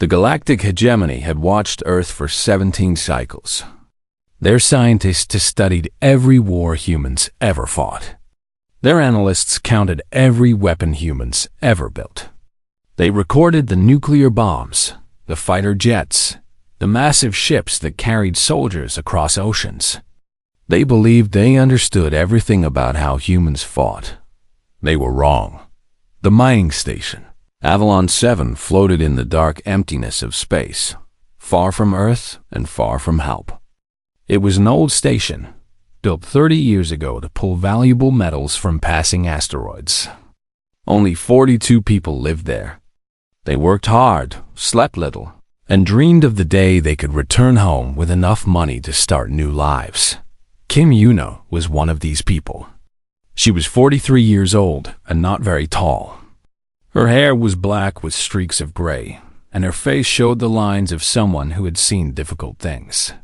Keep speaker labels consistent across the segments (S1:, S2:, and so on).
S1: The Galactic Hegemony had watched Earth for 17 cycles. Their scientists studied every war humans ever fought. Their analysts counted every weapon humans ever built. They recorded the nuclear bombs, the fighter jets, the massive ships that carried soldiers across oceans. They believed they understood everything about how humans fought. They were wrong. The mining station, Avalon 7, floated in the dark emptiness of space, far from Earth and far from help. It was an old station, built 30 years ago to pull valuable metals from passing asteroids. Only 42 people lived there. They worked hard, slept little, and dreamed of the day they could return home with enough money to start new lives. Kim Yuna was one of these people. She was 43 years old and not very tall. Her hair was black with streaks of gray, and her face showed the lines of someone who had seen difficult things.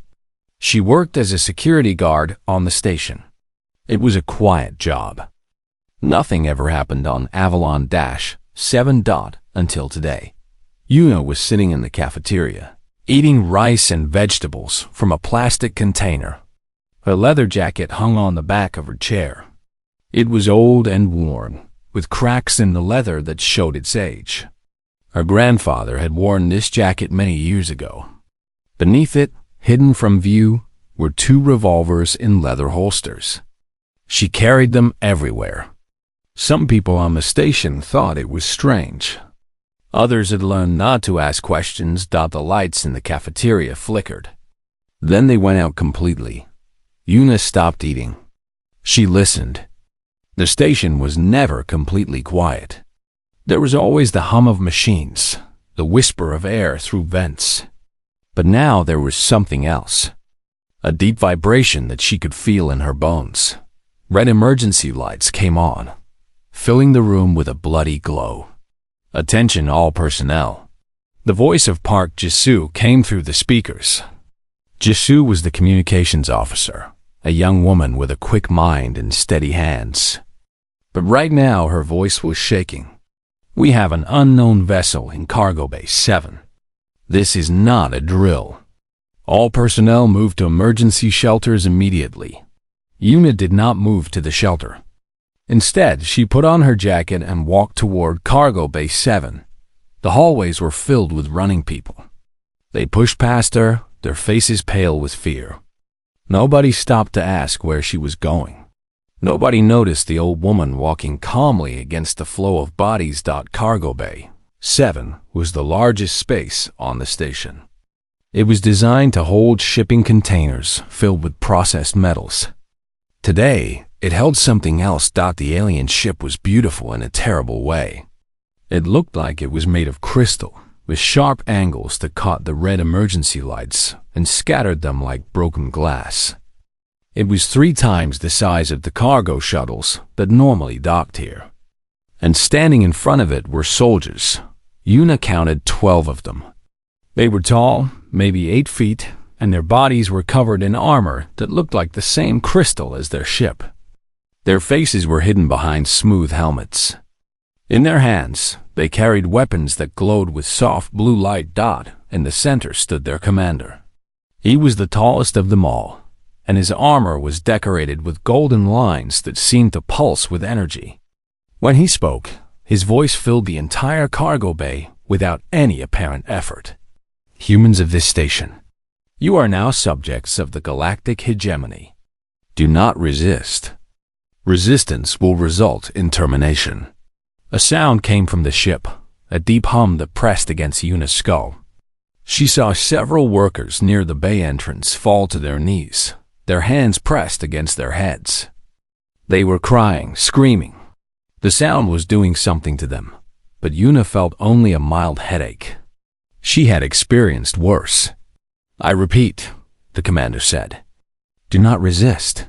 S1: She worked as a security guard on the station. It was a quiet job. Nothing ever happened on Avalon-7 until today. Yuna was sitting in the cafeteria, eating rice and vegetables from a plastic container. Her leather jacket hung on the back of her chair. It was old and worn, with cracks in the leather that showed its age. Her grandfather had worn this jacket many years ago. Beneath it, hidden from view, were 2 revolvers in leather holsters. She carried them everywhere. Some people on the station thought it was strange. Others had learned not to ask questions. The lights in the cafeteria flickered. Then they went out completely. Yuna stopped eating. She listened. The station was never completely quiet. There was always the hum of machines, the whisper of air through vents. But now there was something else. A deep vibration that she could feel in her bones. Red emergency lights came on, filling the room with a bloody glow. Attention all personnel. The voice of Park Jisoo came through the speakers. Jisoo was the communications officer, a young woman with a quick mind and steady hands. But right now her voice was shaking. We have an unknown vessel in Cargo Bay 7. This is not a drill. All personnel moved to emergency shelters immediately. Yuna did not move to the shelter. Instead, she put on her jacket and walked toward Cargo Bay 7. The hallways were filled with running people. They pushed past her, their faces pale with fear. Nobody stopped to ask where she was going. Nobody noticed the old woman walking calmly against the flow of bodies. Cargo Bay 7 was the largest space on the station. It was designed to hold shipping containers filled with processed metals. Today, it held something else. The alien ship was beautiful in a terrible way. It looked like it was made of crystal, with sharp angles that caught the red emergency lights and scattered them like broken glass. It was 3 times the size of the cargo shuttles that normally docked here. And standing in front of it were soldiers. Yuna counted 12 of them. They were tall, maybe 8 feet, and their bodies were covered in armor that looked like the same crystal as their ship. Their faces were hidden behind smooth helmets. In their hands, they carried weapons that glowed with soft blue light. In the center stood their commander. He was the tallest of them all, and his armor was decorated with golden lines that seemed to pulse with energy. When he spoke, his voice filled the entire cargo bay without any apparent effort. Humans of this station, you are now subjects of the Galactic Hegemony. Do not resist. Resistance will result in termination. A sound came from the ship, a deep hum that pressed against Yuna's skull. She saw several workers near the bay entrance fall to their knees, their hands pressed against their heads. They were crying, screaming. The sound was doing something to them, but Yuna felt only a mild headache. She had experienced worse. I repeat, the commander said. Do not resist.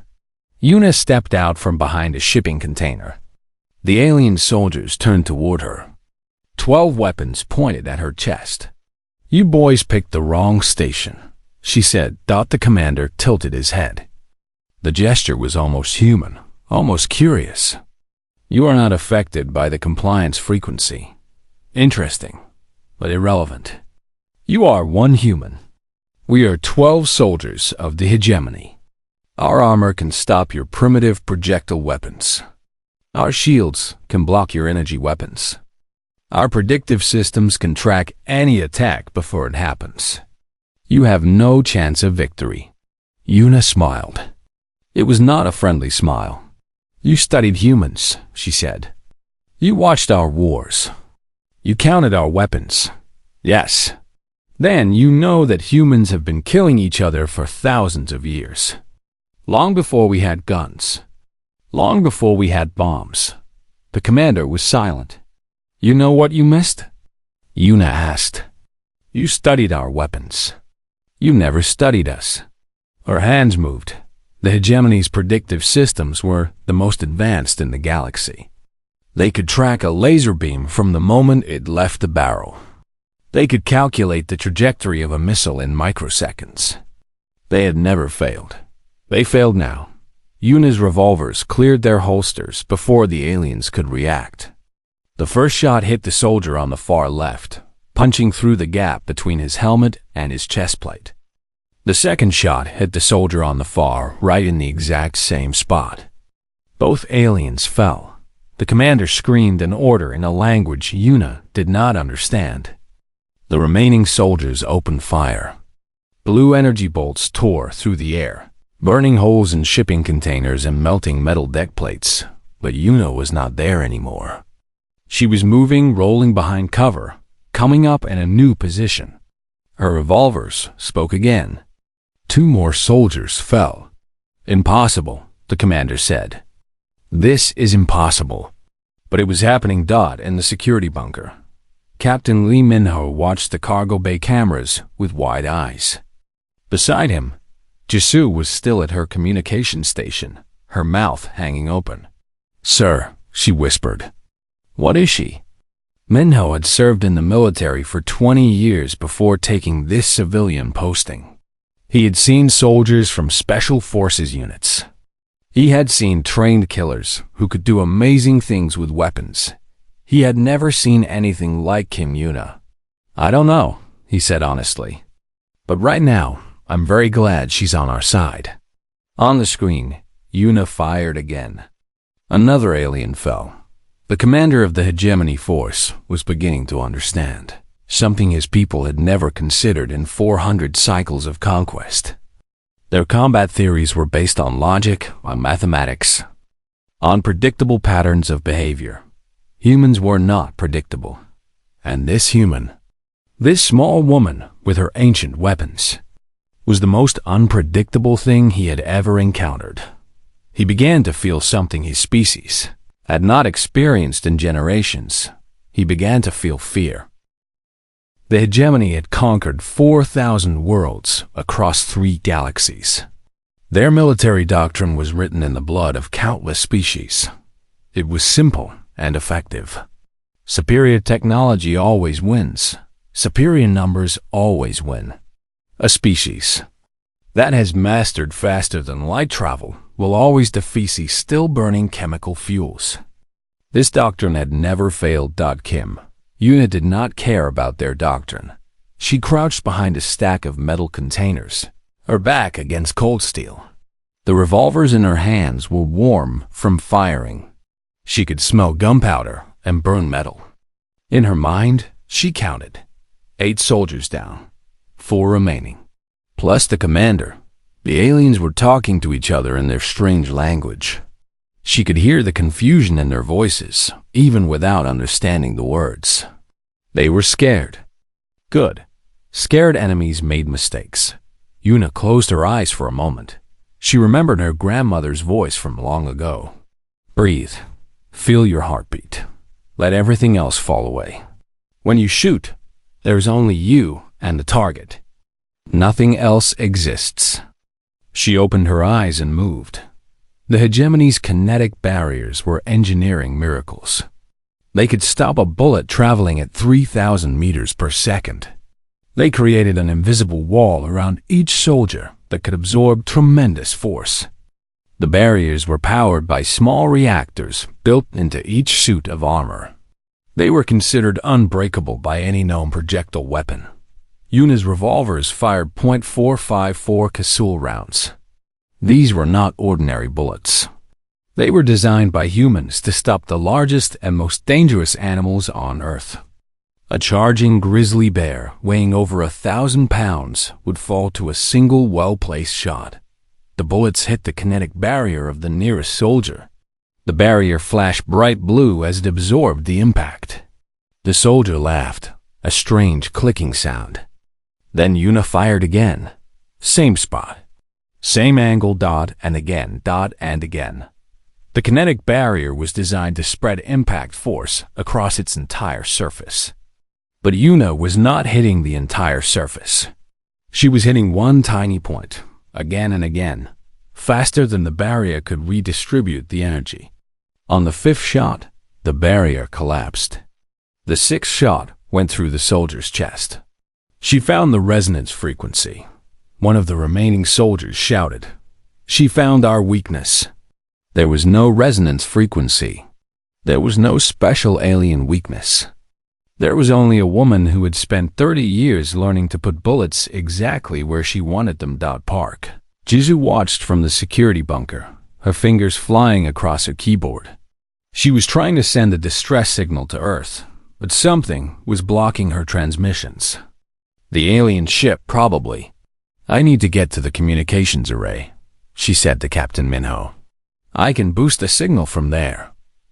S1: Yuna stepped out from behind a shipping container. The alien soldiers turned toward her. 12 weapons pointed at her chest. You boys picked the wrong station, she said. The commander tilted his head. The gesture was almost human, almost curious. You are not affected by the compliance frequency. Interesting, but irrelevant. You are one human. We are 12 soldiers of the hegemony. Our armor can stop your primitive projectile weapons. Our shields can block your energy weapons. Our predictive systems can track any attack before it happens. You have no chance of victory." Yuna smiled. It was not a friendly smile. "You studied humans," she said. "You watched our wars. You counted our weapons. Yes. Then you know that humans have been killing each other for thousands of years. Long before we had guns. Long before we had bombs." The commander was silent. "You know what you missed?" Yuna asked. "You studied our weapons. You never studied us." Her hands moved. The hegemony's predictive systems were the most advanced in the galaxy. They could track a laser beam from the moment it left the barrel. They could calculate the trajectory of a missile in microseconds. They had never failed. They failed now. Yuna's revolvers cleared their holsters before the aliens could react. The first shot hit the soldier on the far left, punching through the gap between his helmet and his chest plate. The second shot hit the soldier on the far right in the exact same spot. Both aliens fell. The commander screamed an order in a language Yuna did not understand. The remaining soldiers opened fire. Blue energy bolts tore through the air, burning holes in shipping containers and melting metal deck plates, but Yuna was not there anymore. She was moving, rolling behind cover, coming up in a new position. Her revolvers spoke again. 2 more soldiers fell. "Impossible," the commander said. "This is impossible." But it was happening. In the security bunker. Captain Lee Minho watched the cargo bay cameras with wide eyes. Beside him, Jisoo was still at her communication station, her mouth hanging open. "Sir," she whispered. "What is she?" Minho had served in the military for 20 years before taking this civilian posting. He had seen soldiers from special forces units. He had seen trained killers who could do amazing things with weapons. He had never seen anything like Kim Yuna. "I don't know," he said honestly. "But right now, I'm very glad she's on our side." On the screen, Yuna fired again. Another alien fell. The commander of the hegemony force was beginning to understand something his people had never considered in 400 cycles of conquest. Their combat theories were based on logic, on mathematics, on predictable patterns of behavior. Humans were not predictable. And this human, this small woman with her ancient weapons, was the most unpredictable thing he had ever encountered. He began to feel something his species had not experienced in generations. He began to feel fear. The hegemony had conquered 4,000 worlds across 3 galaxies. Their military doctrine was written in the blood of countless species. It was simple and effective. Superior technology always wins. Superior numbers always win. A species that has mastered faster than light travel will always defeat still burning chemical fuels. This doctrine had never failed. Kim Yuna did not care about their doctrine. She crouched behind a stack of metal containers, her back against cold steel. The revolvers in her hands were warm from firing. She could smell gunpowder and burn metal. In her mind, she counted 8 soldiers down, 4 remaining, plus the commander. The aliens were talking to each other in their strange language. She could hear the confusion in their voices, even without understanding the words. They were scared. Good. Scared enemies made mistakes. Yuna closed her eyes for a moment. She remembered her grandmother's voice from long ago. Breathe. Feel your heartbeat. Let everything else fall away. When you shoot, there's only you and the target. Nothing else exists. She opened her eyes and moved. The hegemony's kinetic barriers were engineering miracles. They could stop a bullet traveling at 3,000 meters per second. They created an invisible wall around each soldier that could absorb tremendous force. The barriers were powered by small reactors built into each suit of armor. They were considered unbreakable by any known projectile weapon. Yuna's revolvers fired .454 Kasul rounds. These were not ordinary bullets. They were designed by humans to stop the largest and most dangerous animals on Earth. A charging grizzly bear weighing over 1,000 pounds would fall to a single well-placed shot. The bullets hit the kinetic barrier of the nearest soldier. The barrier flashed bright blue as it absorbed the impact. The soldier laughed, a strange clicking sound. Then Yuna fired again. Same spot. Same angle, and again. The kinetic barrier was designed to spread impact force across its entire surface. But Yuna was not hitting the entire surface. She was hitting one tiny point, again and again, faster than the barrier could redistribute the energy. On the fifth shot, the barrier collapsed. The sixth shot went through the soldier's chest. She found the resonance frequency. One of the remaining soldiers shouted, "She found our weakness." There was no resonance frequency. There was no special alien weakness. There was only a woman who had spent 30 years learning to put bullets exactly where she wanted them. Park. Jizu watched from the security bunker, her fingers flying across her keyboard. She was trying to send a distress signal to Earth, but something was blocking her transmissions. The alien ship, probably. "I need to get to the communications array," she said to Captain Minho. "I can boost the signal from there."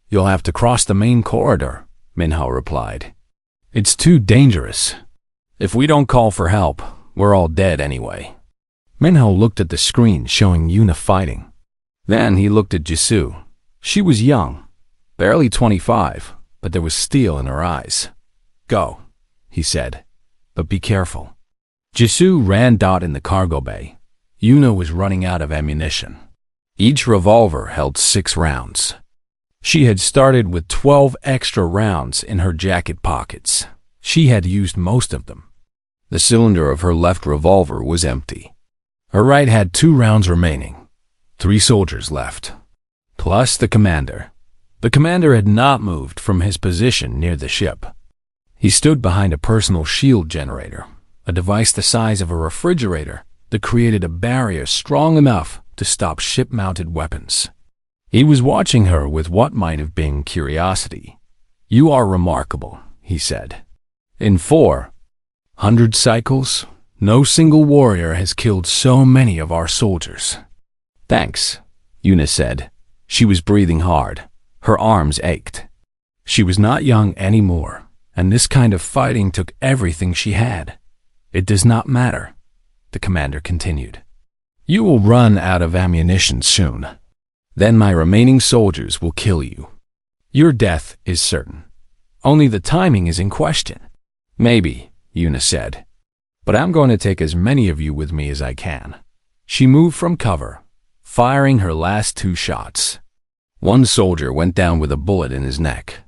S1: "You'll have to cross the main corridor," Minho replied. "It's too dangerous. If we don't call for help, we're all dead anyway." Minho looked at the screen showing Yuna fighting. Then he looked at Jisoo. She was young, barely 25, but there was steel in her eyes. "Go," he said, "but be careful." Jisoo ran in the cargo bay. Yuna was running out of ammunition. Each revolver held 6 rounds. She had started with 12 extra rounds in her jacket pockets. She had used most of them. The cylinder of her left revolver was empty. Her right had 2 rounds remaining. 3 soldiers left, plus the commander. The commander had not moved from his position near the ship. He stood behind a personal shield generator, a device the size of a refrigerator that created a barrier strong enough to stop ship-mounted weapons. He was watching her with what might have been curiosity. "You are remarkable," he said. "In 400 cycles, no single warrior has killed so many of our soldiers." "Thanks," Yuna said. She was breathing hard. Her arms ached. She was not young anymore, and this kind of fighting took everything she had. "It does not matter," the commander continued. "You will run out of ammunition soon. Then my remaining soldiers will kill you. Your death is certain. Only the timing is in question." "Maybe," Yuna said. "But I'm going to take as many of you with me as I can." She moved from cover, firing her last 2 shots. One soldier went down with a bullet in his neck.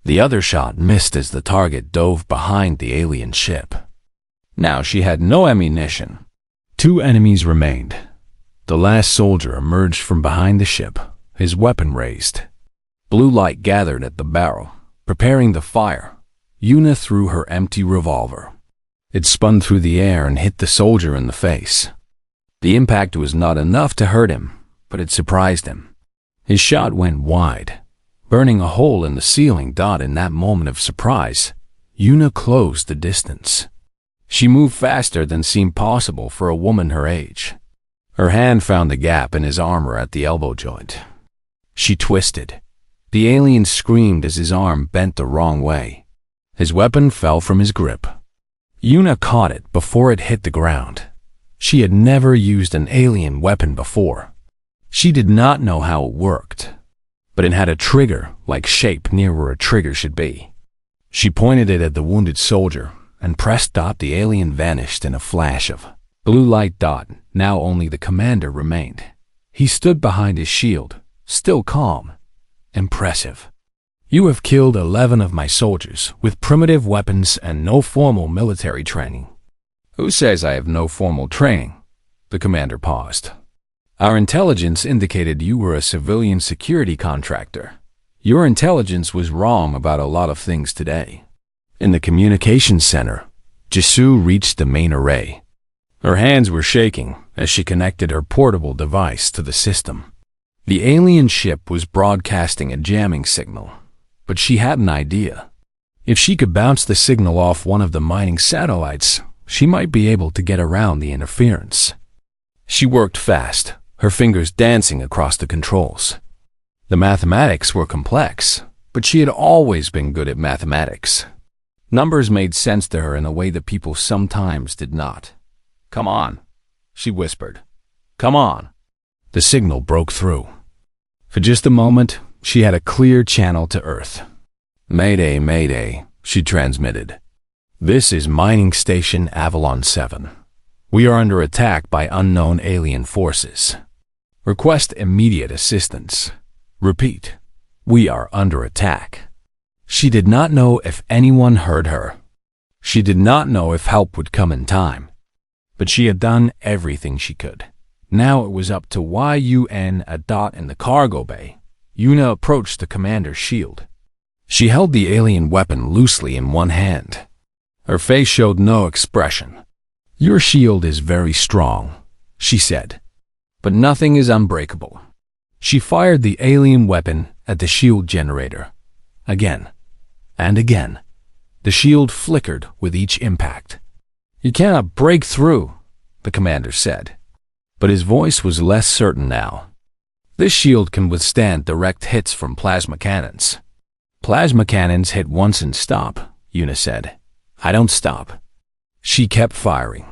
S1: The other shot missed as the target dove behind the alien ship. Now she had no ammunition. 2 enemies remained. The last soldier emerged from behind the ship, his weapon raised. Blue light gathered at the barrel, preparing the fire. Yuna threw her empty revolver. It spun through the air and hit the soldier in the face. The impact was not enough to hurt him, but it surprised him. His shot went wide, burning a hole in the ceiling. In that moment of surprise, Yuna closed the distance. She moved faster than seemed possible for a woman her age. Her hand found the gap in his armor at the elbow joint. She twisted. The alien screamed as his arm bent the wrong way. His weapon fell from his grip. Yuna caught it before it hit the ground. She had never used an alien weapon before. She did not know how it worked, but it had a trigger-like shape near where a trigger should be. She pointed it at the wounded soldier and pressed. The alien vanished in a flash of blue light. Now only the commander remained. He stood behind his shield, still calm. "Impressive. You have killed 11 of my soldiers with primitive weapons and no formal military training." "Who says I have no formal training?" The commander paused. "Our intelligence indicated you were a civilian security contractor. Your intelligence was wrong about a lot of things today." In the communications center, Jisoo reached the main array. Her hands were shaking as she connected her portable device to the system. The alien ship was broadcasting a jamming signal, but she had an idea. If she could bounce the signal off one of the mining satellites, she might be able to get around the interference. She worked fast, her fingers dancing across the controls. The mathematics were complex, but she had always been good at mathematics. Numbers made sense to her in a way that people sometimes did not. "Come on," she whispered. "Come on." The signal broke through. For just a moment, she had a clear channel to Earth. "Mayday, Mayday," she transmitted. "This is Mining Station Avalon 7. We are under attack by unknown alien forces. Request immediate assistance. Repeat, we are under attack." She did not know if anyone heard her. She did not know if help would come in time. But she had done everything she could. Now it was up to YUN a dot in the cargo bay. Yuna approached the commander's shield. She held the alien weapon loosely in one hand. Her face showed no expression. "Your shield is very strong," she said, "but nothing is unbreakable." She fired the alien weapon at the shield generator. Again and again. The shield flickered with each impact. "You cannot break through," the commander said. But his voice was less certain now. "This shield can withstand direct hits from plasma cannons." "Plasma cannons hit once and stop," Yuna said. "I don't stop." She kept firing.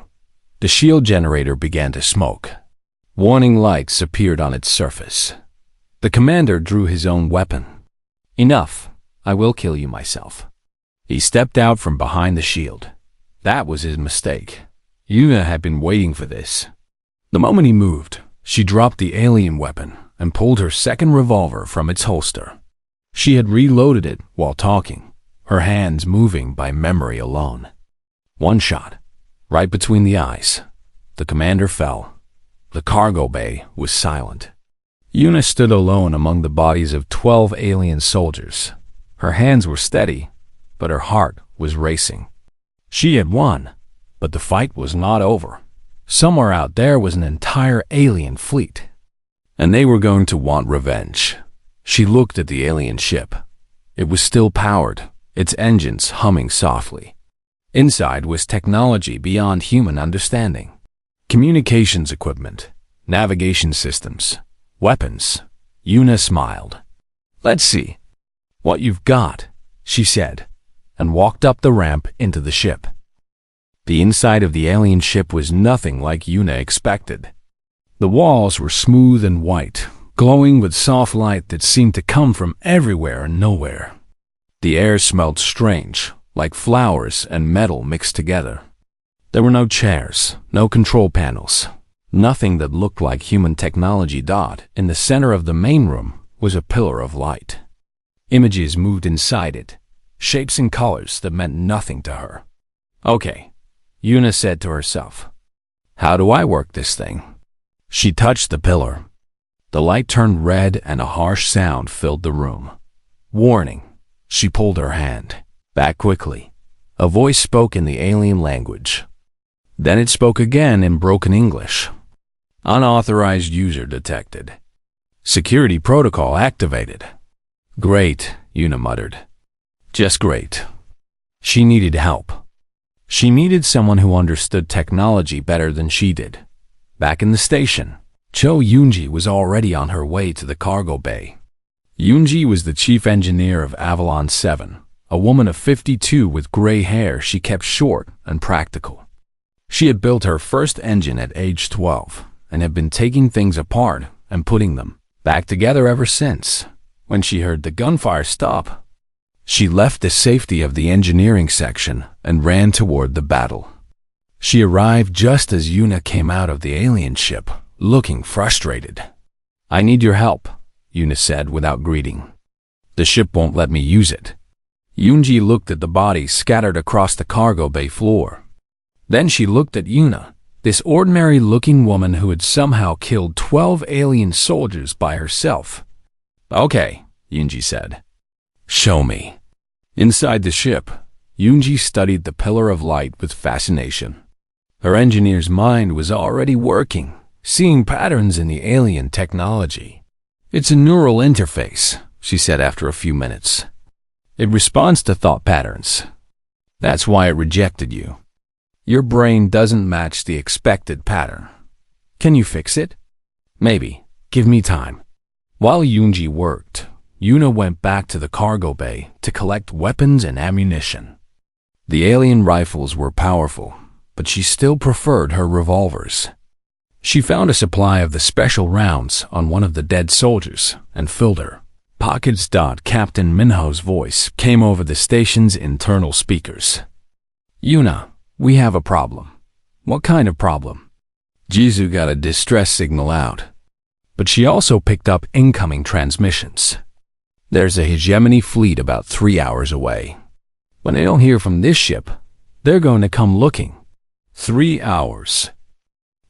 S1: The shield generator began to smoke. Warning lights appeared on its surface. The commander drew his own weapon. "Enough. I will kill you myself." He stepped out from behind the shield. That was his mistake. Yuna had been waiting for this. The moment he moved, she dropped the alien weapon and pulled her second revolver from its holster. She had reloaded it while talking, her hands moving by memory alone. One shot, right between the eyes. The commander fell. The cargo bay was silent. Yuna stood alone among the bodies of 12 alien soldiers. Her hands were steady, but her heart was racing. She had won, but the fight was not over. Somewhere out there was an entire alien fleet, and they were going to want revenge. She looked at the alien ship. It was still powered, its engines humming softly. Inside was technology beyond human understanding. Communications equipment, navigation systems, weapons. Yuna smiled. "Let's see what you've got," she said, and walked up the ramp into the ship. The inside of the alien ship was nothing like Yuna expected. The walls were smooth and white, glowing with soft light that seemed to come from everywhere and nowhere. The air smelled strange, like flowers and metal mixed together. There were no chairs, no control panels, nothing that looked like human technology. In the center of the main room was a pillar of light. Images moved inside it, shapes and colors that meant nothing to her. "Okay," Yuna said to herself. "How do I work this thing?" She touched the pillar. The light turned red and a harsh sound filled the room. "Warning." She pulled her hand back quickly. A voice spoke in the alien language. Then it spoke again in broken English. "Unauthorized user detected. Security protocol activated." "Great," Yuna muttered. "Just great." She needed help. She needed someone who understood technology better than she did. Back in the station, Cho Yoonji was already on her way to the cargo bay. Yoonji was the chief engineer of Avalon 7, a woman of 52 with gray hair she kept short and practical. She had built her first engine at age 12 and had been taking things apart and putting them back together ever since. When she heard the gunfire stop, she left the safety of the engineering section and ran toward the battle. She arrived just as Yuna came out of the alien ship, looking frustrated. "I need your help," Yuna said without greeting. "The ship won't let me use it." Yoonji looked at the bodies scattered across the cargo bay floor. Then she looked at Yuna, this ordinary-looking woman who had somehow killed 12 alien soldiers by herself. "Okay," Yoonji said. "Show me." Inside the ship, Yoonji studied the Pillar of Light with fascination. Her engineer's mind was already working, seeing patterns in the alien technology. "It's a neural interface," she said after a few minutes. "It responds to thought patterns. That's why it rejected you. Your brain doesn't match the expected pattern. Can you fix it?" "Maybe. Give me time." While Yoonji worked, Yuna went back to the cargo bay to collect weapons and ammunition. The alien rifles were powerful, but she still preferred her revolvers. She found a supply of the special rounds on one of the dead soldiers and filled her pockets. Captain Minho's voice came over the station's internal speakers. "Yuna, we have a problem." "What kind of problem?" Jisoo got a distress signal out, but she also picked up incoming transmissions. "There's a hegemony fleet about 3 hours away. When they don't hear from this ship, they're going to come looking." 3 hours.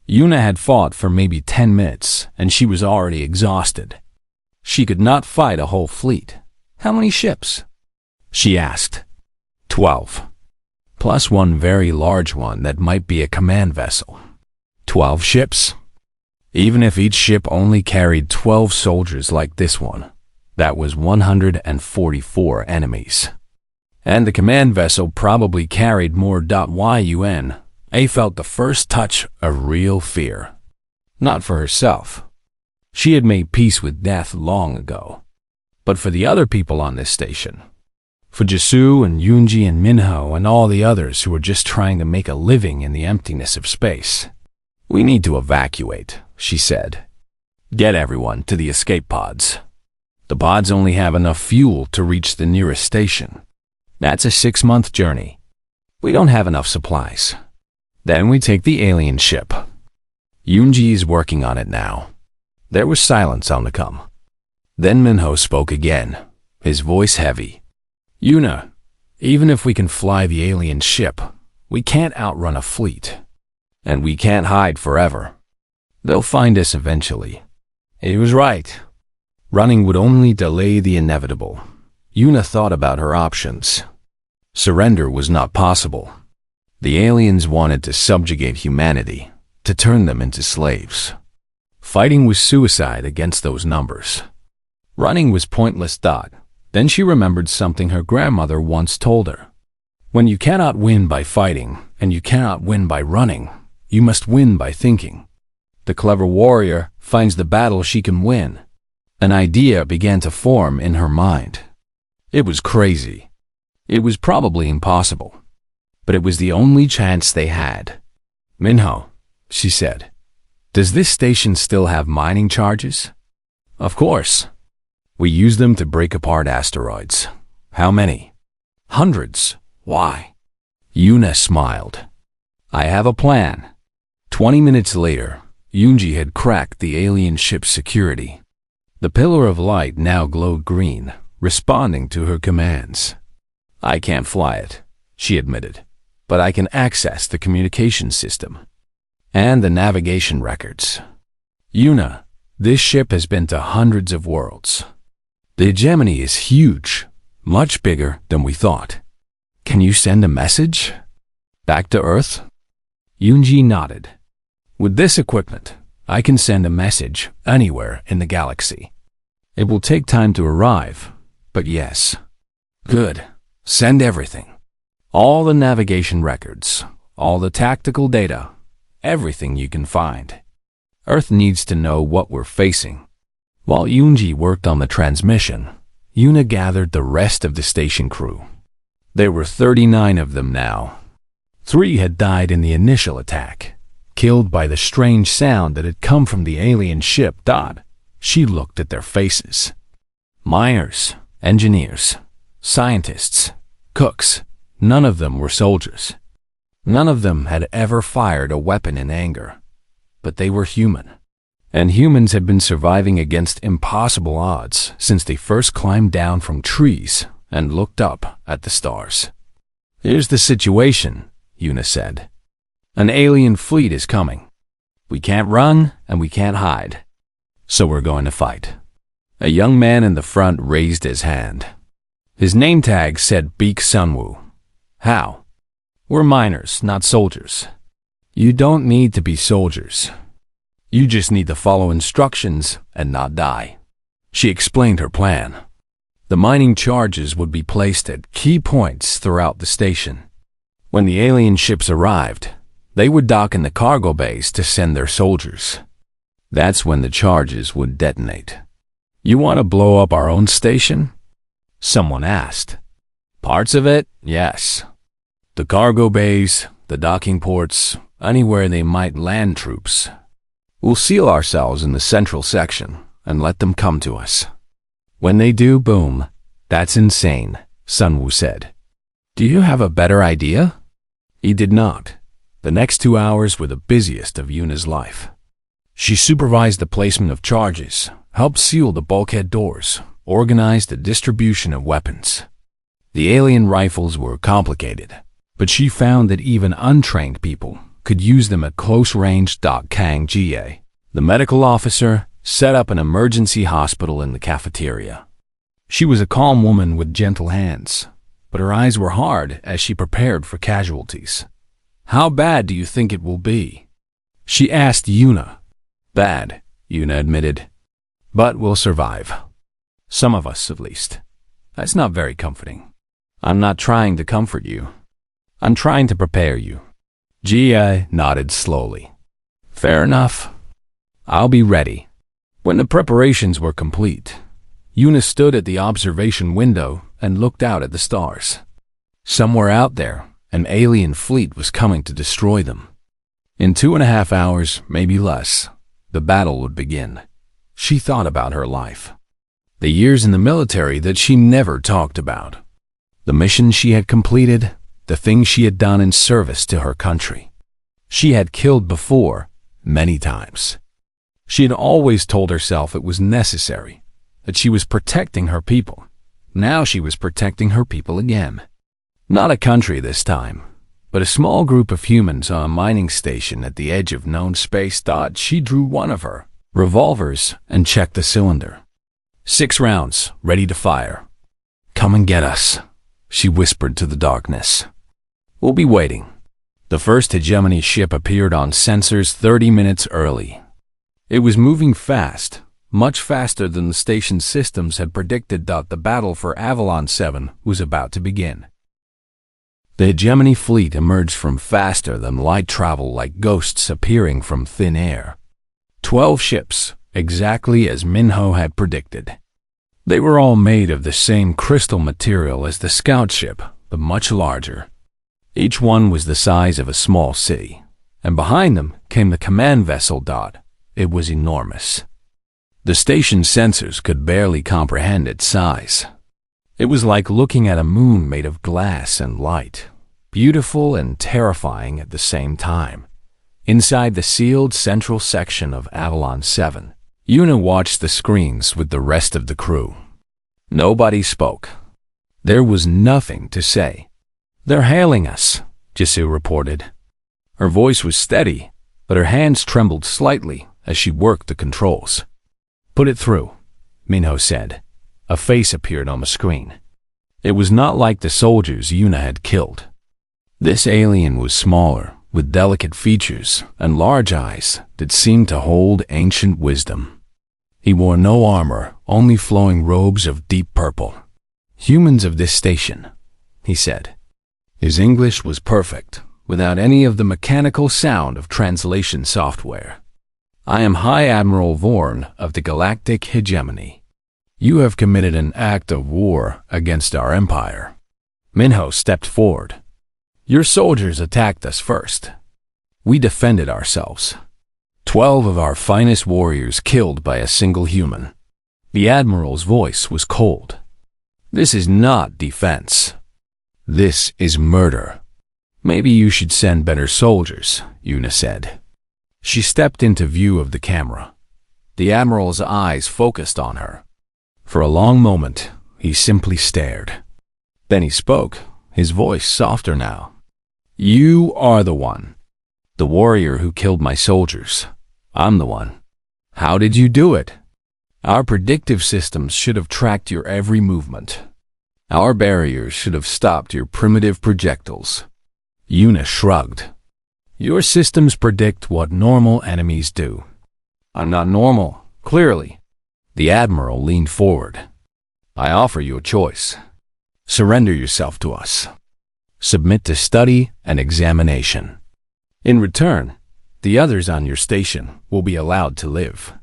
S1: Yuna had fought for maybe 10 minutes, and she was already exhausted. She could not fight a whole fleet. "How many ships?" she asked. 12. Plus one very large one that might be a command vessel. 12 ships? Even if each ship only carried 12 soldiers like this one, that was 144 enemies. And the command vessel probably carried more. Yun felt the first touch of real fear. Not for herself. She had made peace with death long ago. But for the other people on this station. For Jisoo and Yoonji and Minho and all the others who were just trying to make a living in the emptiness of space. "We need to evacuate," she said. "Get everyone to the escape pods. The pods only have enough fuel to reach the nearest station. That's a 6-month journey. We don't have enough supplies. Then we take the alien ship. Yoonji is working on it now." There was silence on the comm. Then Minho spoke again, his voice heavy. "Yuna, even if we can fly the alien ship, we can't outrun a fleet. And we can't hide forever. They'll find us eventually." He was right. Running would only delay the inevitable. Yuna thought about her options. Surrender was not possible. The aliens wanted to subjugate humanity, to turn them into slaves. Fighting was suicide against those numbers. Running was pointless. Then she remembered something her grandmother once told her. "When you cannot win by fighting, and you cannot win by running, you must win by thinking. The clever warrior finds the battle she can win." An idea began to form in her mind. It was crazy. It was probably impossible. But it was the only chance they had. "Minho," she said, "does this station still have mining charges?" "Of course. We use them to break apart asteroids." "How many?" "Hundreds. Why?" Yuna smiled. "I have a plan." 20 minutes later, Yoonji had cracked the alien ship's security. The Pillar of Light now glowed green, responding to her commands. "I can't fly it," she admitted, "but I can access the communication system and the navigation records. Yuna, this ship has been to hundreds of worlds. The hegemony is huge, much bigger than we thought. Can you send a message? Back to Earth?" Yoonji nodded. "With this equipment, I can send a message anywhere in the galaxy. It will take time to arrive, but yes." "Good. Send everything. All the navigation records, all the tactical data, everything you can find. Earth needs to know what we're facing." While Yoonji worked on the transmission, Yuna gathered the rest of the station crew. There were 39 of them now. 3 had died in the initial attack, killed by the strange sound that had come from the alien ship. She looked at their faces. Miners, engineers, scientists, cooks, none of them were soldiers. None of them had ever fired a weapon in anger. But they were human. And humans had been surviving against impossible odds since they first climbed down from trees and looked up at the stars. "Here's the situation," Yuna said. "An alien fleet is coming. We can't run and we can't hide. So we're going to fight." A young man in the front raised his hand. His name tag said Beak Sunwoo. How? We're miners, not soldiers. You don't need to be soldiers. You just need to follow instructions and not die. She explained her plan. The mining charges would be placed at key points throughout the station. When the alien ships arrived, they would dock in the cargo bays to send their soldiers. That's when the charges would detonate. You want to blow up our own station? Someone asked. Parts of it, yes. The cargo bays, the docking ports, anywhere they might land troops. We'll seal ourselves in the central section and let them come to us. When they do, boom. That's insane, Sunwoo said. Do you have a better idea? He did not. The next 2 hours were the busiest of Yuna's life. She supervised the placement of charges, helped seal the bulkhead doors, organized the distribution of weapons. The alien rifles were complicated, but she found that even untrained people could use them at close range. Kang Jie, the medical officer, set up an emergency hospital in the cafeteria. She was a calm woman with gentle hands, but her eyes were hard as she prepared for casualties. How bad do you think it will be? She asked Yuna. Bad, Yuna admitted. But we'll survive. Some of us, at least. That's not very comforting. I'm not trying to comfort you. I'm trying to prepare you. Jie nodded slowly. Fair enough. I'll be ready. When the preparations were complete, Yuna stood at the observation window and looked out at the stars. Somewhere out there, an alien fleet was coming to destroy them. In 2.5 hours, maybe less, the battle would begin. She thought about her life. The years in the military that she never talked about. The missions she had completed, the things she had done in service to her country. She had killed before, many times. She had always told herself it was necessary, that she was protecting her people. Now she was protecting her people again. Not a country this time, but a small group of humans on a mining station at the edge of known space. She drew one of her revolvers and checked the cylinder. 6 rounds, ready to fire. Come and get us, she whispered to the darkness. We'll be waiting. The first hegemony ship appeared on sensors 30 minutes early. It was moving fast, much faster than the station's systems had predicted. The battle for Avalon 7 was about to begin. The hegemony fleet emerged from faster than light travel like ghosts appearing from thin air. 12 ships, exactly as Minho had predicted. They were all made of the same crystal material as the scout ship, but much larger. Each one was the size of a small city, and behind them came the command vessel. It was enormous. The station sensors could barely comprehend its size. It was like looking at a moon made of glass and light, beautiful and terrifying at the same time. Inside the sealed central section of Avalon 7, Yuna watched the screens with the rest of the crew. Nobody spoke. There was nothing to say. They're hailing us, Jisoo reported. Her voice was steady, but her hands trembled slightly as she worked the controls. Put it through, Minho said. A face appeared on the screen. It was not like the soldiers Yuna had killed. This alien was smaller, with delicate features and large eyes that seemed to hold ancient wisdom. He wore no armor, only flowing robes of deep purple. Humans of this station, he said. His English was perfect, without any of the mechanical sound of translation software. I am High Admiral Vorn of the Galactic Hegemony. You have committed an act of war against our empire. Minho stepped forward. Your soldiers attacked us first. We defended ourselves. 12 of our finest warriors killed by a single human. The Admiral's voice was cold. This is not defense. This is murder. Maybe you should send better soldiers, Yuna said. She stepped into view of the camera. The Admiral's eyes focused on her. For a long moment, he simply stared. Then he spoke, his voice softer now. You are the one. The warrior who killed my soldiers. I'm the one. How did you do it? Our predictive systems should have tracked your every movement. Our barriers should have stopped your primitive projectiles. Yuna shrugged. Your systems predict what normal enemies do. I'm not normal, clearly. The Admiral leaned forward. I offer you a choice. Surrender yourself to us. Submit to study and examination. In return, the others on your station will be allowed to live.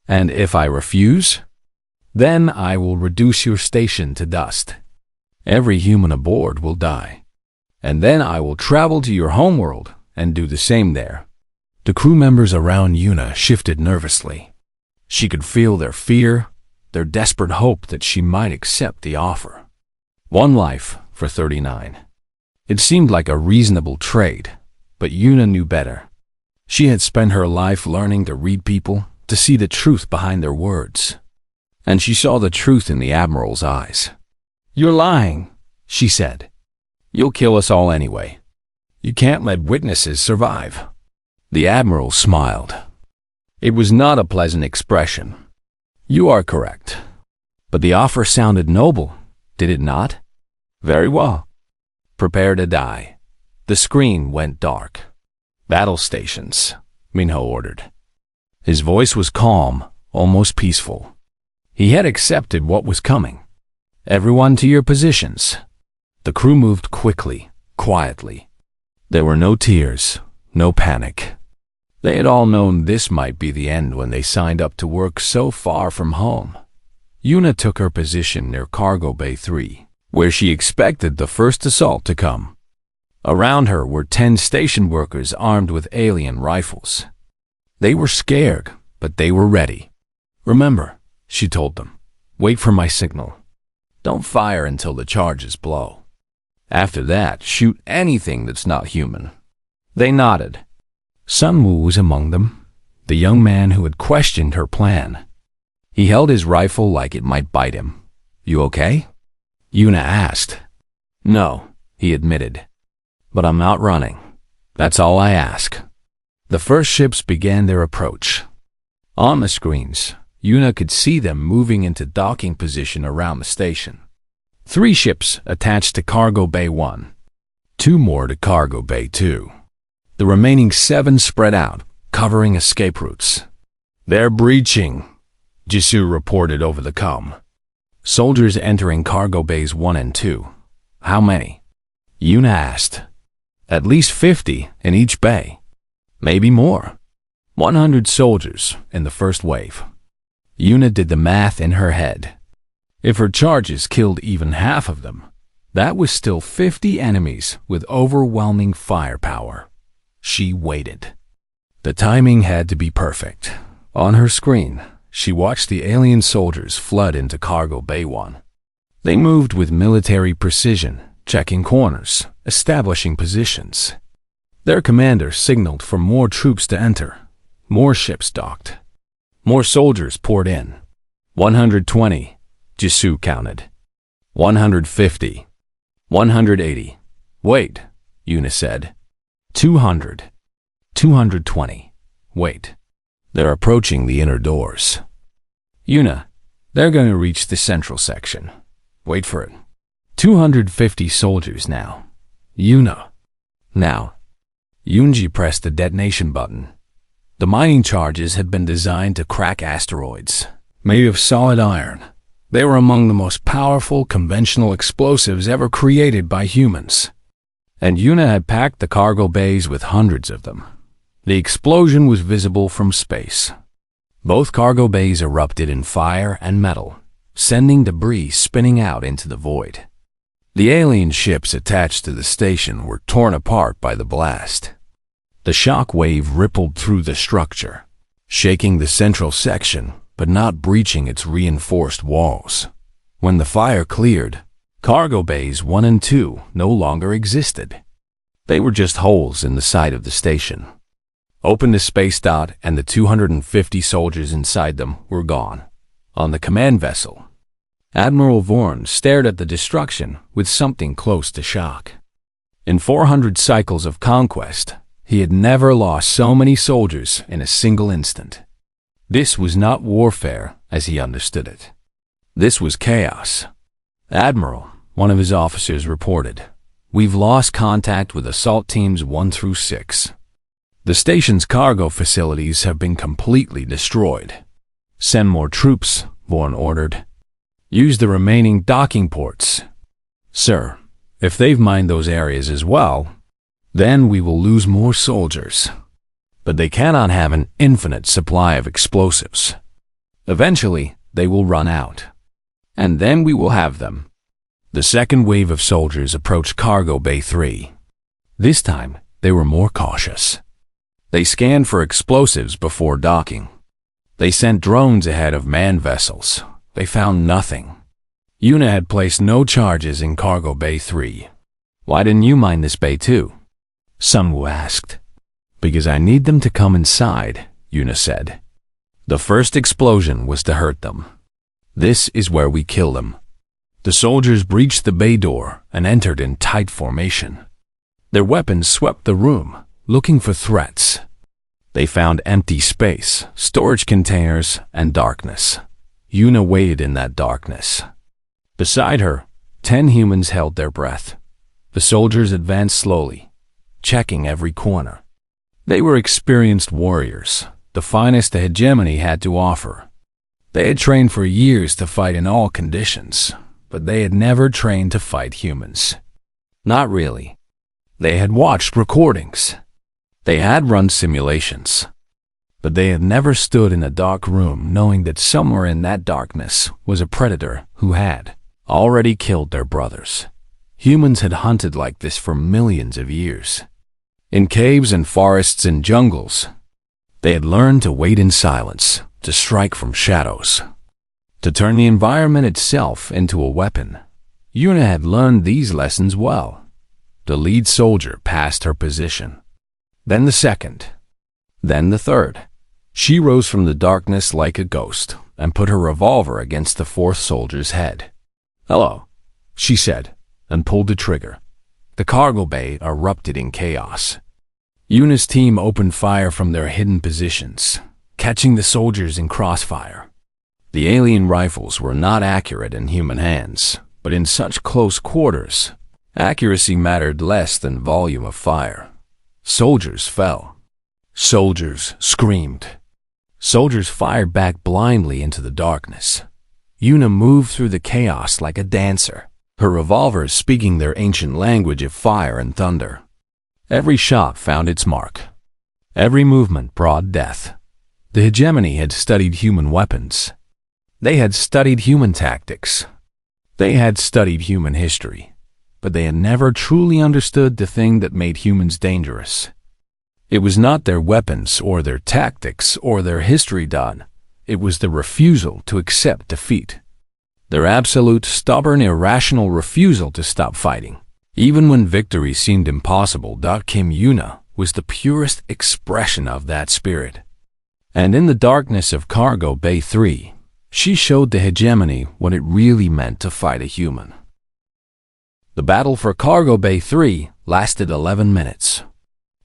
S1: And if I refuse, then I will reduce your station to dust. Every human aboard will die. And then I will travel to your homeworld and do the same there. The crew members around Yuna shifted nervously. She could feel their fear, their desperate hope that she might accept the offer. 1 life for 39. It seemed like a reasonable trade, but Yuna knew better. She had spent her life learning to read people, to see the truth behind their words. And she saw the truth in the Admiral's eyes. You're lying, she said. You'll kill us all anyway. You can't let witnesses survive. The Admiral smiled. It was not a pleasant expression. You are correct. But the offer sounded noble, did it not? Very well. Prepare to die. The screen went dark. Battle stations, Minho ordered. His voice was calm, almost peaceful. He had accepted what was coming. Everyone to your positions. The crew moved quickly, quietly. There were no tears, no panic. They had all known this might be the end when they signed up to work so far from home. Yuna took her position near Cargo Bay 3, where she expected the first assault to come. Around her were 10 station workers armed with alien rifles. They were scared, but they were ready. Remember, she told them, wait for my signal. Don't fire until the charges blow. After that, shoot anything that's not human. They nodded. Sunwoo was among them, the young man who had questioned her plan. He held his rifle like it might bite him. You okay? Yuna asked. No, he admitted. But I'm not running. That's all I ask. The first ships began their approach. On the screens, Yuna could see them moving into docking position around the station. 3 ships attached to Cargo Bay 1. 2 more to Cargo Bay 2. The remaining 7 spread out, covering escape routes. They're breaching, Jisoo reported over the comm. Soldiers entering Cargo Bays 1 and 2. How many? Yuna asked. At least 50 in each bay. Maybe more. 100 soldiers in the first wave. Yuna did the math in her head. If her charges killed even half of them, that was still 50 enemies with overwhelming firepower. She waited. The timing had to be perfect. On her screen, she watched the alien soldiers flood into Cargo Bay 1. They moved with military precision, checking corners, establishing positions. Their commander signaled for more troops to enter. More ships docked. More soldiers poured in. 120, Jisoo counted. 150. 180. Wait, Yuna said. 200. 220. Wait. They're approaching the inner doors. Yuna, they're going to reach the central section. Wait for it. 250 soldiers now. Yuna. Now. Yoonji pressed the detonation button. The mining charges had been designed to crack asteroids, made of solid iron. They were among the most powerful conventional explosives ever created by humans. And Yuna had packed the cargo bays with hundreds of them. The explosion was visible from space. Both cargo bays erupted in fire and metal, sending debris spinning out into the void. The alien ships attached to the station were torn apart by the blast. The shock wave rippled through the structure, shaking the central section, but not breaching its reinforced walls. When the fire cleared, cargo bays 1 and 2 no longer existed. They were just holes in the side of the station. Open to space dot, and the 250 soldiers inside them were gone. On the command vessel, Admiral Vorn stared at the destruction with something close to shock. In 400 cycles of conquest, he had never lost so many soldiers in a single instant. This was not warfare as he understood it. This was chaos. Admiral, one of his officers reported. "We've lost contact with assault teams 1 through 6. The station's cargo facilities have been completely destroyed." "Send more troops," Vorn ordered. "Use the remaining docking ports." "Sir, if they've mined those areas as well, then we will lose more soldiers. But they cannot have an infinite supply of explosives. Eventually, they will run out. And then we will have them." The second wave of soldiers approached Cargo Bay 3. This time, they were more cautious. They scanned for explosives before docking. They sent drones ahead of manned vessels. They found nothing. Yuna had placed no charges in Cargo Bay 3. "Why didn't you mine this bay too?" Sunwoo asked. "Because I need them to come inside," Yuna said. "The first explosion was to hurt them. This is where we kill them." The soldiers breached the bay door and entered in tight formation. Their weapons swept the room, looking for threats. They found empty space, storage containers, and darkness. Yuna waited in that darkness. Beside her, 10 humans held their breath. The soldiers advanced slowly, checking every corner. They were experienced warriors, the finest the hegemony had to offer. They had trained for years to fight in all conditions, but they had never trained to fight humans. Not really. They had watched recordings. They had run simulations. But they had never stood in a dark room knowing that somewhere in that darkness was a predator who had already killed their brothers. Humans had hunted like this for millions of years. In caves and forests and jungles, they had learned to wait in silence, to strike from shadows, to turn the environment itself into a weapon. Yuna had learned these lessons well. The lead soldier passed her position. Then the second. Then the third. She rose from the darkness like a ghost and put her revolver against the fourth soldier's head. "Hello," she said, and pulled the trigger. The cargo bay erupted in chaos. Yuna's team opened fire from their hidden positions, catching the soldiers in crossfire. The alien rifles were not accurate in human hands, but in such close quarters, accuracy mattered less than volume of fire. Soldiers fell. Soldiers screamed. Soldiers fired back blindly into the darkness. Yuna moved through the chaos like a dancer, her revolvers speaking their ancient language of fire and thunder. Every shot found its mark. Every movement brought death. The hegemony had studied human weapons. They had studied human tactics. They had studied human history, but they had never truly understood the thing that made humans dangerous. It was not their weapons or their tactics or their history done. It was the refusal to accept defeat. Their absolute, stubborn, irrational refusal to stop fighting. Even when victory seemed impossible, Kim Yuna was the purest expression of that spirit. And in the darkness of Cargo Bay 3, she showed the hegemony what it really meant to fight a human. The battle for Cargo Bay 3 lasted 11 minutes.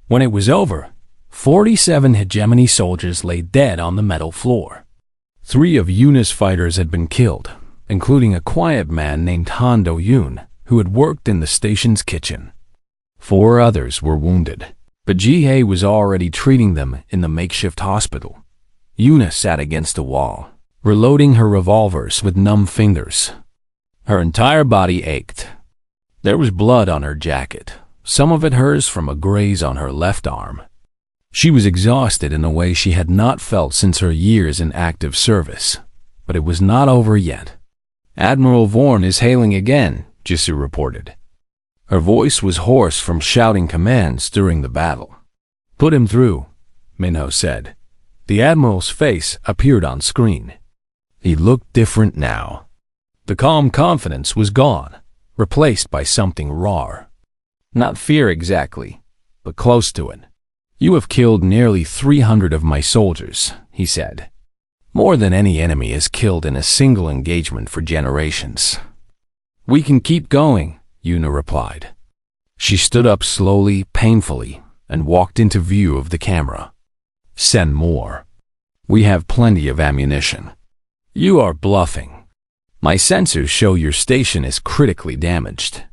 S1: When it was over, 47 hegemony soldiers lay dead on the metal floor. 3 of Yuna's fighters had been killed, including a quiet man named Han Do-yoon, who had worked in the station's kitchen. 4 others were wounded, but Ji-hae was already treating them in the makeshift hospital. Yuna sat against a wall, reloading her revolvers with numb fingers. Her entire body ached. There was blood on her jacket, some of it hers from a graze on her left arm. She was exhausted in a way she had not felt since her years in active service. But it was not over yet. "Admiral Vorn is hailing again," Jisoo reported. Her voice was hoarse from shouting commands during the battle. "Put him through," Minho said. The Admiral's face appeared on screen. He looked different now. The calm confidence was gone, replaced by something raw. Not fear exactly, but close to it. "You have killed nearly 300 of my soldiers," he said. "More than any enemy has killed in a single engagement for generations." "We can keep going," Yuna replied. She stood up slowly, painfully, and walked into view of the camera. "Send more. We have plenty of ammunition." "You are bluffing." My sensors show your station is critically damaged.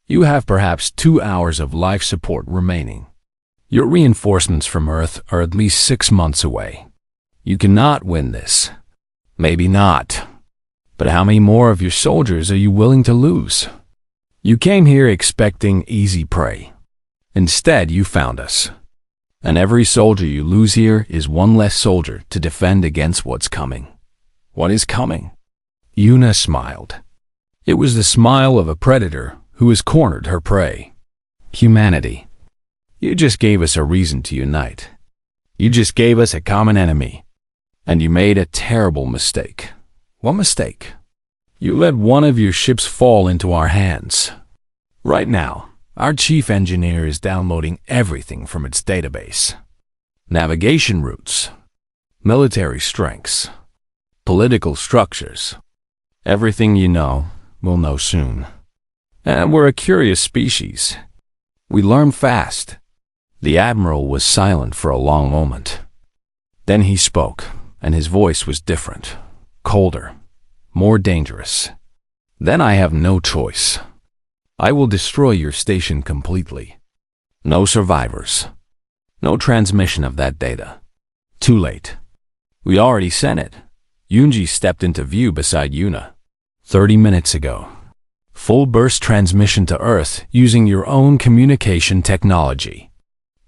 S1: You have perhaps 2 hours of life support remaining. Your reinforcements from Earth are at least 6 months away. You cannot win this. Maybe not. But how many more of your soldiers are you willing to lose? You came here expecting easy prey. Instead, you found us. And every soldier you lose here is one less soldier to defend against what's coming. What is coming? Yuna smiled. It was the smile of a predator who has cornered her prey. Humanity. You just gave us a reason to unite. You just gave us a common enemy. And you made a terrible mistake. What mistake? You let one of your ships fall into our hands. Right now, our chief engineer is downloading everything from its database. Navigation routes, military strengths, political structures. Everything you know, we'll know soon. And we're a curious species. We learn fast. The Admiral was silent for a long moment. Then he spoke, and his voice was different, colder, more dangerous. Then I have no choice. I will destroy your station completely. No survivors. No transmission of that data. Too late. We already sent it. Yunji stepped into view beside Yuna. 30 minutes ago. Full burst transmission to Earth using your own communication technology.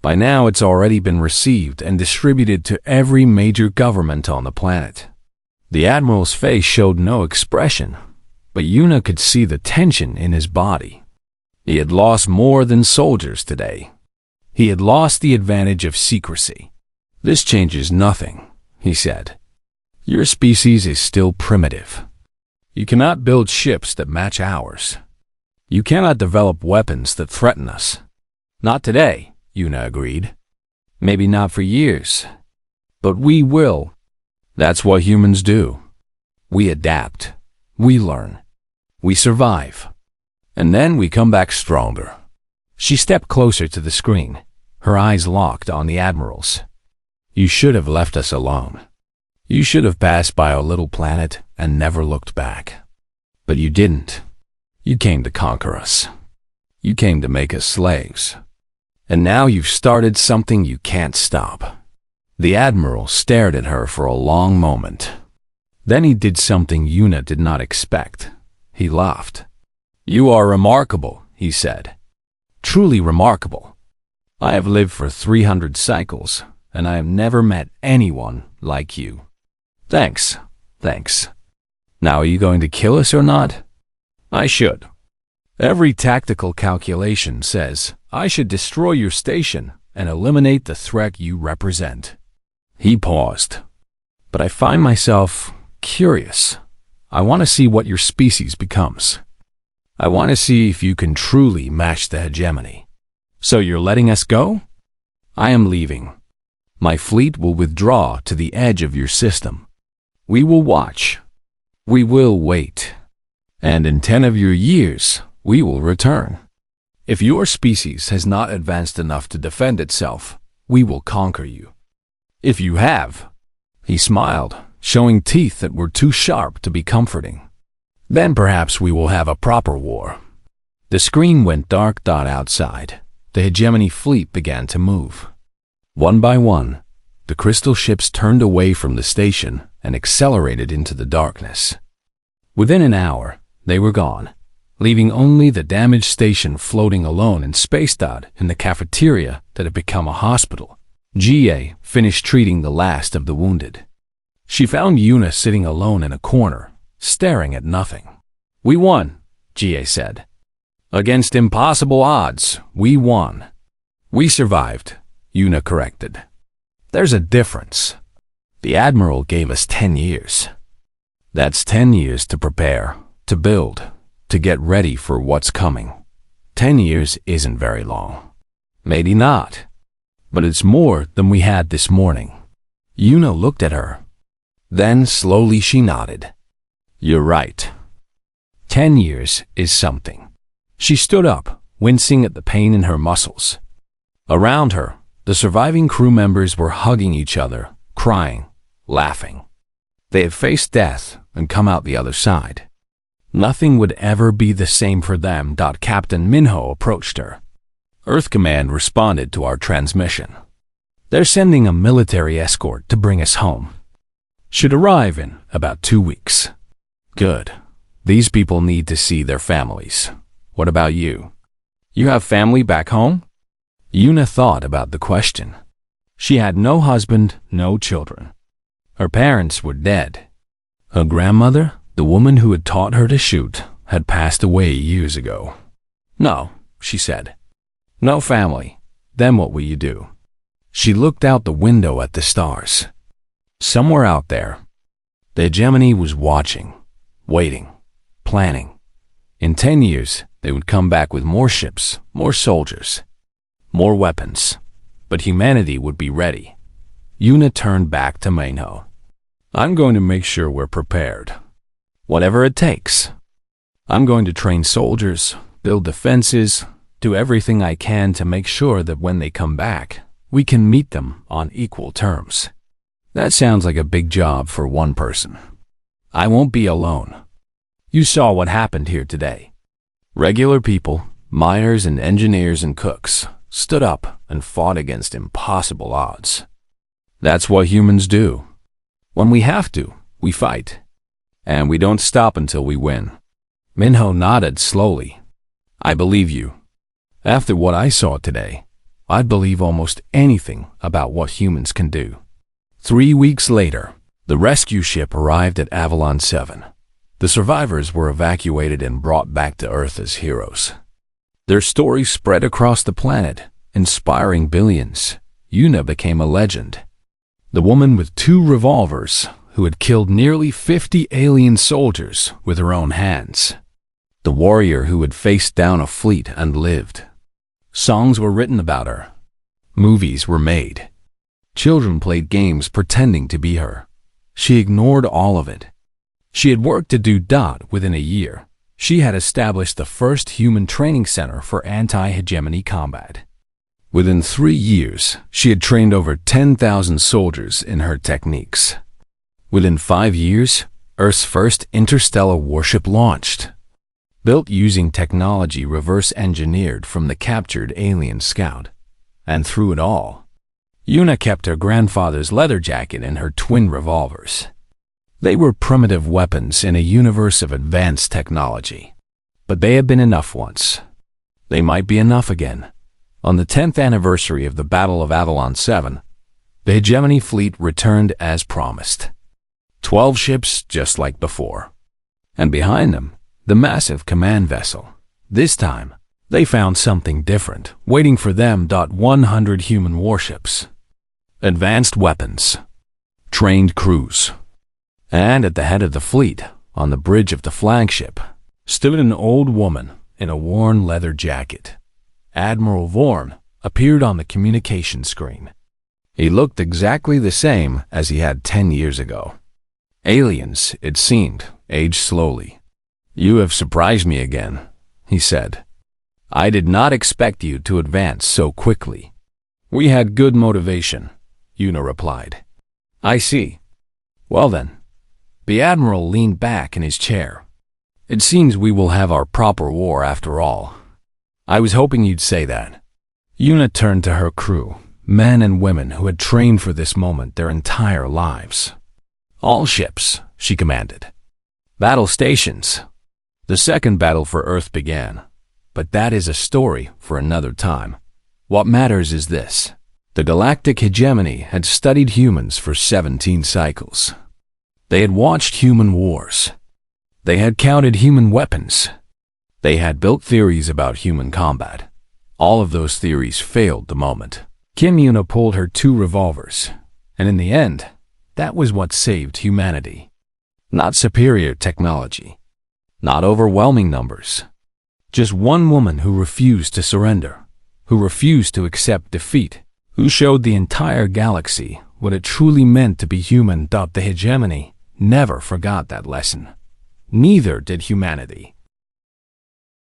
S1: By now it's already been received and distributed to every major government on the planet. The Admiral's face showed no expression, but Yuna could see the tension in his body. He had lost more than soldiers today. He had lost the advantage of secrecy. This changes nothing, he said. Your species is still primitive. You cannot build ships that match ours. You cannot develop weapons that threaten us. Not today, Yuna agreed. Maybe not for years. But we will. That's what humans do. We adapt. We learn. We survive. And then we come back stronger. She stepped closer to the screen, her eyes locked on the Admiral's. You should have left us alone. You should have passed by our little planet and never looked back. But you didn't. You came to conquer us. You came to make us slaves. And now you've started something you can't stop. The Admiral stared at her for a long moment. Then he did something Yuna did not expect. He laughed. You are remarkable, he said. Truly remarkable. I have lived for 300 cycles, and I have never met anyone like you. Thanks. Thanks. Now are you going to kill us or not? I should. Every tactical calculation says I should destroy your station and eliminate the threat you represent. He paused. But I find myself curious. I want to see what your species becomes. I want to see if you can truly match the hegemony. So you're letting us go? I am leaving. My fleet will withdraw to the edge of your system. We will watch. We will wait. And in 10 of your years, we will return. If your species has not advanced enough to defend itself, we will conquer you. If you have, he smiled, showing teeth that were too sharp to be comforting. Then perhaps we will have a proper war. The screen went dark outside. The hegemony fleet began to move. One by one, the crystal ships turned away from the station and accelerated into the darkness. Within an hour, they were gone, leaving only the damaged station floating alone in space in the cafeteria that had become a hospital. GA finished treating the last of the wounded. She found Yuna sitting alone in a corner, staring at nothing. We won, GA said. Against impossible odds, we won. We survived, Yuna corrected. There's a difference. The Admiral gave us 10 years. That's 10 years to prepare, to build, to get ready for what's coming. 10 years isn't very long. Maybe not. But it's more than we had this morning. Yuna looked at her. Then slowly she nodded. You're right. 10 years is something. She stood up, wincing at the pain in her muscles. Around her, the surviving crew members were hugging each other, crying, laughing. They had faced death and come out the other side. Nothing would ever be the same for them. Captain Minho approached her. Earth Command responded to our transmission. They're sending a military escort to bring us home. Should arrive in about 2 weeks. Good. These people need to see their families. What about you? You have family back home? Yuna thought about the question. She had no husband, no children. Her parents were dead. Her grandmother, the woman who had taught her to shoot, had passed away years ago. No, she said. No family. Then what will you do? She looked out the window at the stars. Somewhere out there, the hegemony was watching, waiting, planning. In 10 years, they would come back with more ships, more soldiers, more weapons. But humanity would be ready. Yuna turned back to Minho. I'm going to make sure we're prepared. Whatever it takes. I'm going to train soldiers, build defenses, do everything I can to make sure that when they come back, we can meet them on equal terms. That sounds like a big job for one person. I won't be alone. You saw what happened here today. Regular people, miners and engineers and cooks, stood up and fought against impossible odds. That's what humans do. When we have to, we fight. And we don't stop until we win. Minho nodded slowly. I believe you. After what I saw today, I'd believe almost anything about what humans can do. 3 weeks later, the rescue ship arrived at Avalon 7. The survivors were evacuated and brought back to Earth as heroes. Their stories spread across the planet, inspiring billions. Yuna became a legend. The woman with 2 revolvers who had killed nearly 50 alien soldiers with her own hands. The warrior who had faced down a fleet and lived. Songs were written about her. Movies were made. Children played games pretending to be her. She ignored all of it. She had worked to do within a year. She had established the first human training center for anti-hegemony combat. Within 3 years, she had trained over 10,000 soldiers in her techniques. Within 5 years, Earth's first interstellar warship launched. Built using technology reverse-engineered from the captured alien scout. And through it all, Yuna kept her grandfather's leather jacket and her twin revolvers. They were primitive weapons in a universe of advanced technology. But they had been enough once. They might be enough again. On the 10th anniversary of the Battle of Avalon 7, the hegemony fleet returned as promised. 12 ships just like before. And behind them, the massive command vessel. This time, they found something different, waiting for them. 100 human warships. Advanced weapons. Trained crews. And at the head of the fleet, on the bridge of the flagship, stood an old woman in a worn leather jacket. Admiral Vorn appeared on the communication screen. He looked exactly the same as he had 10 years ago. Aliens, it seemed, aged slowly. You have surprised me again, he said. I did not expect you to advance so quickly. We had good motivation, Yuna replied. I see. Well then. The Admiral leaned back in his chair. It seems we will have our proper war after all. I was hoping you'd say that. Yuna turned to her crew, men and women who had trained for this moment their entire lives. All ships, she commanded. Battle stations. The second battle for Earth began, but that is a story for another time. What matters is this. The Galactic Hegemony had studied humans for 17 cycles. They had watched human wars. They had counted human weapons. They had built theories about human combat. All of those theories failed the moment Kim Yuna pulled her 2 revolvers, and in the end, that was what saved humanity. Not superior technology. Not overwhelming numbers. Just one woman who refused to surrender, who refused to accept defeat, who showed the entire galaxy what it truly meant to be human. The hegemony never forgot that lesson. Neither did humanity.